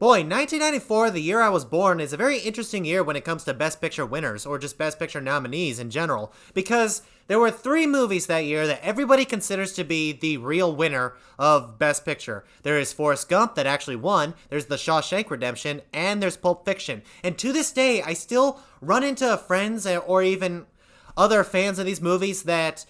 Boy, 1994, the year I was born, is a very interesting year when it comes to Best Picture winners, or just Best Picture nominees in general, because there were three movies that year that everybody considers to be the real winner of Best Picture. There is Forrest Gump that actually won, there's The Shawshank Redemption, and there's Pulp Fiction. And to this day, I still run into friends or even other fans of these movies that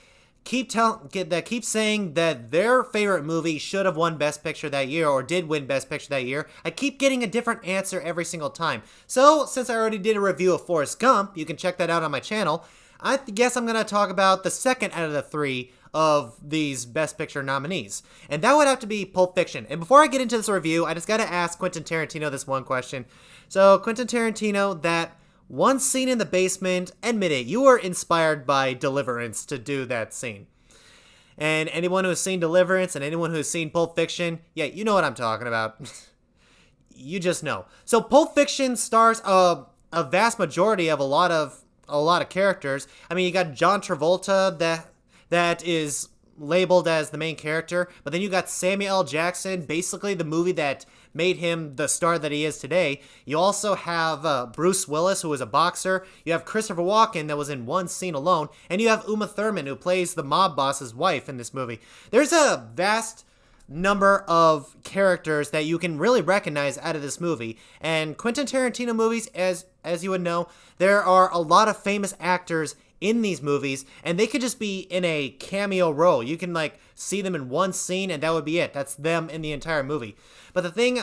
keep saying that their favorite movie should have won Best Picture that year or did win Best Picture that year. I keep getting a different answer every single time. So, since I already did a review of Forrest Gump, you can check that out on my channel, I guess I'm going to talk about the second out of the three of these Best Picture nominees. And that would have to be Pulp Fiction. And before I get into this review, I just got to ask Quentin Tarantino this one question. So, Quentin Tarantino, that one scene in the basement, admit it, you were inspired by Deliverance to do that scene. And anyone who's seen Deliverance and anyone who's seen Pulp Fiction, yeah, you know what I'm talking about. You just know. So Pulp Fiction stars a vast majority of a lot of characters. I mean, you got John Travolta that is labeled as the main character, but then you got Samuel L. Jackson, basically the movie that made him the star that he is today. You also have Bruce Willis, who is a boxer. You have Christopher Walken, that was in one scene alone. And you have Uma Thurman, who plays the mob boss's wife in this movie. There's a vast number of characters that you can really recognize out of this movie. And Quentin Tarantino movies, as you would know, there are a lot of famous actors in these movies, and they could just be in a cameo role. You can see them in one scene, and that would be it. That's them in the entire movie. But the thing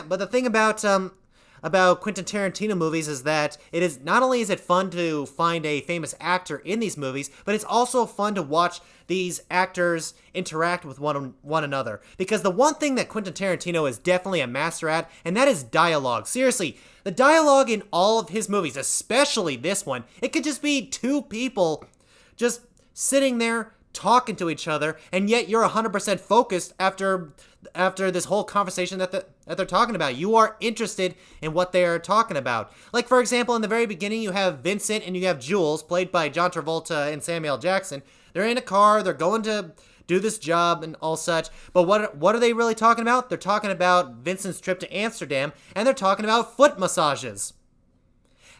about Quentin Tarantino movies is that it is not only is it fun to find a famous actor in these movies, but it's also fun to watch these actors interact with one another. Because the one thing that Quentin Tarantino is definitely a master at, and that is dialogue. Seriously, the dialogue in all of his movies, especially this one, it could just be two people just sitting there talking to each other, and yet you're 100% focused after this whole conversation that they're talking about. You are interested in what they are talking about. Like, for example, in the very beginning, you have Vincent and you have Jules, played by John Travolta and Samuel L. Jackson. They're in a car, they're going to do this job and all such, but what are they really talking about? They're talking about Vincent's trip to Amsterdam, and they're talking about foot massages.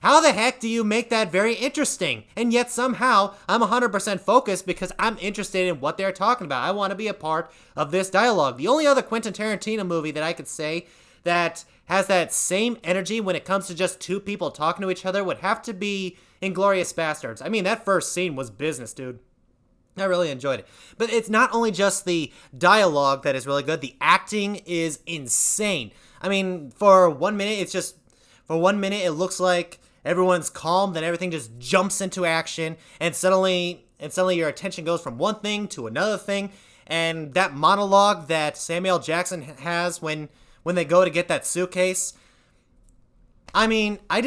How the heck do you make that very interesting? And yet somehow I'm 100% focused because I'm interested in what they're talking about. I want to be a part of this dialogue. The only other Quentin Tarantino movie that I could say that has that same energy when it comes to just two people talking to each other would have to be Inglourious Basterds. I mean, that first scene was business, dude. I really enjoyed it. But it's not only just the dialogue that is really good, the acting is insane. I mean, for 1 minute, it looks like everyone's calm, then everything just jumps into action, and suddenly your attention goes from one thing to another thing. And that monologue that Samuel L. Jackson has when they go to get that suitcase, I mean, I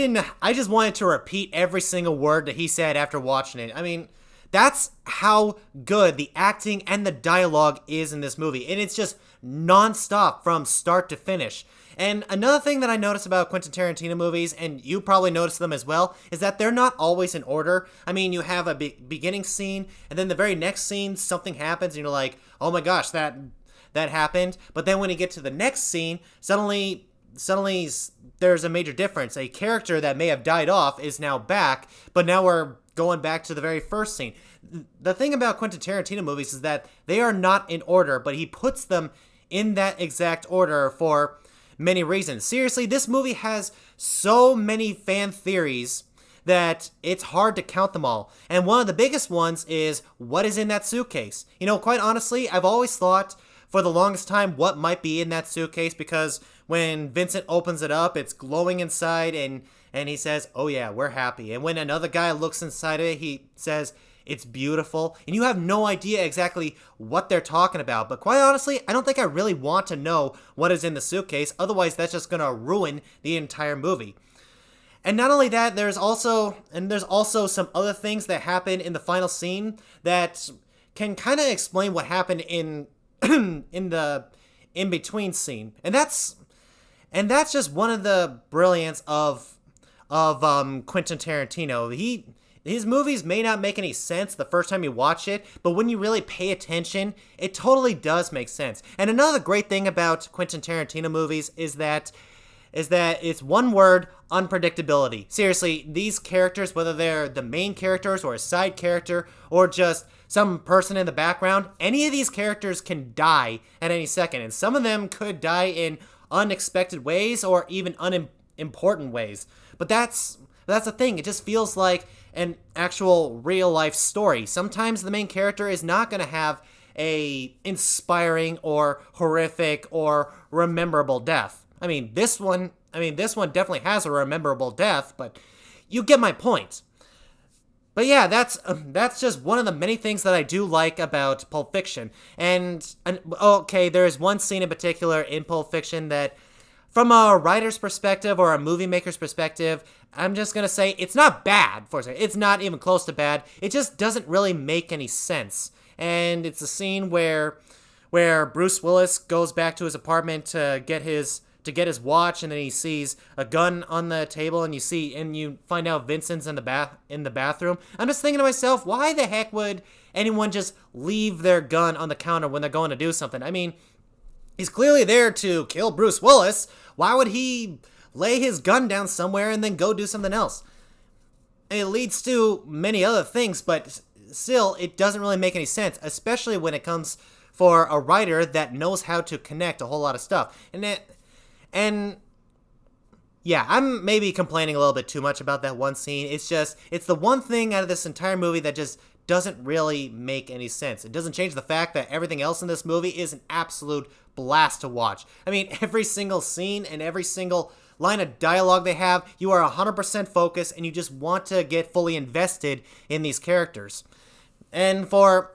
just wanted to repeat every single word that he said after watching it. I mean, that's how good the acting and the dialogue is in this movie. And it's just non-stop from start to finish. And another thing that I notice about Quentin Tarantino movies, and you probably notice them as well, is that they're not always in order. I mean, you have a beginning scene, and then the very next scene, something happens, and you're like, oh my gosh, that happened. But then when you get to the next scene, suddenly there's a major difference. A character that may have died off is now back, but now we're going back to the very first scene. The thing about Quentin Tarantino movies is that they are not in order, but he puts them in that exact order for many reasons. Seriously, this movie has so many fan theories that it's hard to count them all. And one of the biggest ones is what is in that suitcase. You know, quite honestly, I've always thought for the longest time what might be in that suitcase, because when Vincent opens it up, it's glowing inside, and he says, oh yeah, we're happy. And when another guy looks inside of it, he says, it's beautiful. And you have no idea exactly what they're talking about. But quite honestly, I don't think I really want to know what is in the suitcase. Otherwise, that's just going to ruin the entire movie. And not only that, there's also some other things that happen in the final scene that can kind of explain what happened in the in-between scene. And that's just one of the brilliance of Quentin Tarantino. His movies may not make any sense the first time you watch it, but when you really pay attention, it totally does make sense. And another great thing about Quentin Tarantino movies is that is that it's one word: unpredictability. Seriously, these characters, whether they're the main characters or a side character or just some person in the background, any of these characters can die at any second, and some of them could die in unexpected ways or even unimportant ways. But that's the thing. It just feels like an actual real life story. Sometimes the main character is not going to have a inspiring or horrific or rememberable death. This one definitely has a rememberable death, but you get my point. But yeah, that's just one of the many things that I do like about Pulp Fiction. And okay, there's one scene in particular in Pulp Fiction that, from a writer's perspective or a movie maker's perspective, I'm just gonna say it's not bad. For a second, it's not even close to bad. It just doesn't really make any sense. And it's a scene where Bruce Willis goes back to his apartment to get his watch, and then he sees a gun on the table, and you find out Vincent's in the bathroom. I'm just thinking to myself, why the heck would anyone just leave their gun on the counter when they're going to do something? He's clearly there to kill Bruce Willis. Why would he lay his gun down somewhere and then go do something else? It leads to many other things, but still, it doesn't really make any sense, especially when it comes for a writer that knows how to connect a whole lot of stuff. And yeah, I'm maybe complaining a little bit too much about that one scene. It's the one thing out of this entire movie that just doesn't really make any sense. It doesn't change the fact that everything else in this movie is an absolute blast to watch. Every single scene and every single line of dialogue they have, you are 100% focused and you just want to get fully invested in these characters. And for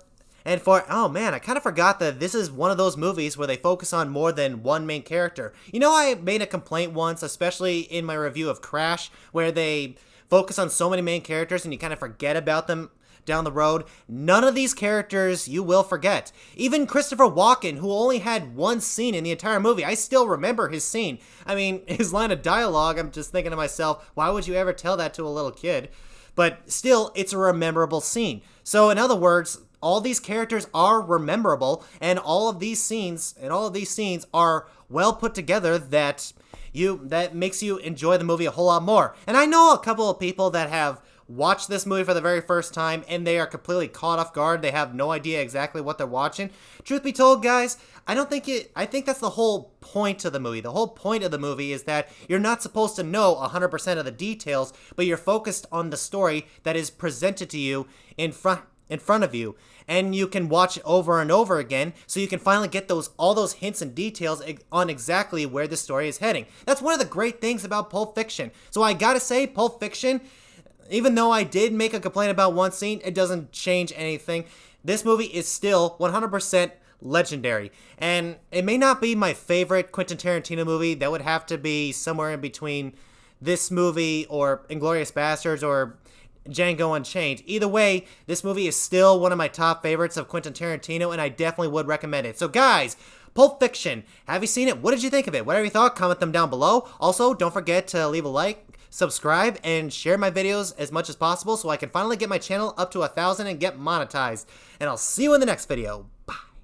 oh man, I kind of forgot that this is one of those movies where they focus on more than one main character. I made a complaint once, especially in my review of Crash, where they focus on so many main characters and you kind of forget about them down the road. None of these characters you will forget. Even Christopher Walken, who only had one scene in the entire movie, I still remember his scene. His line of dialogue, I'm just thinking to myself, why would you ever tell that to a little kid? But still, it's a memorable scene. So in other words, all these characters are rememberable, and all of these scenes are well put together that makes you enjoy the movie a whole lot more. And I know a couple of people that have watched this movie for the very first time and they are completely caught off guard. They have no idea exactly what they're watching. Truth be told, guys, I think that's the whole point of the movie. The whole point of the movie is that you're not supposed to know 100% of the details, but you're focused on the story that is presented to you in front of you, and you can watch it over and over again so you can finally get all those hints and details on exactly where the story is heading. That's one of the great things about Pulp Fiction. So I gotta say, Pulp Fiction, even though I did make a complaint about one scene, it doesn't change anything. This movie is still 100% legendary. And it may not be my favorite Quentin Tarantino movie. That would have to be somewhere in between this movie or Inglourious Basterds or Django Unchained. Either way, this movie is still one of my top favorites of Quentin Tarantino, and I definitely would recommend it. So guys, Pulp Fiction, have you seen it? What did you think of it? Whatever you thought, comment them down below. Also, don't forget to leave a like, subscribe, and share my videos as much as possible so I can finally get my channel up to 1,000 and get monetized. And I'll see you in the next video. Bye.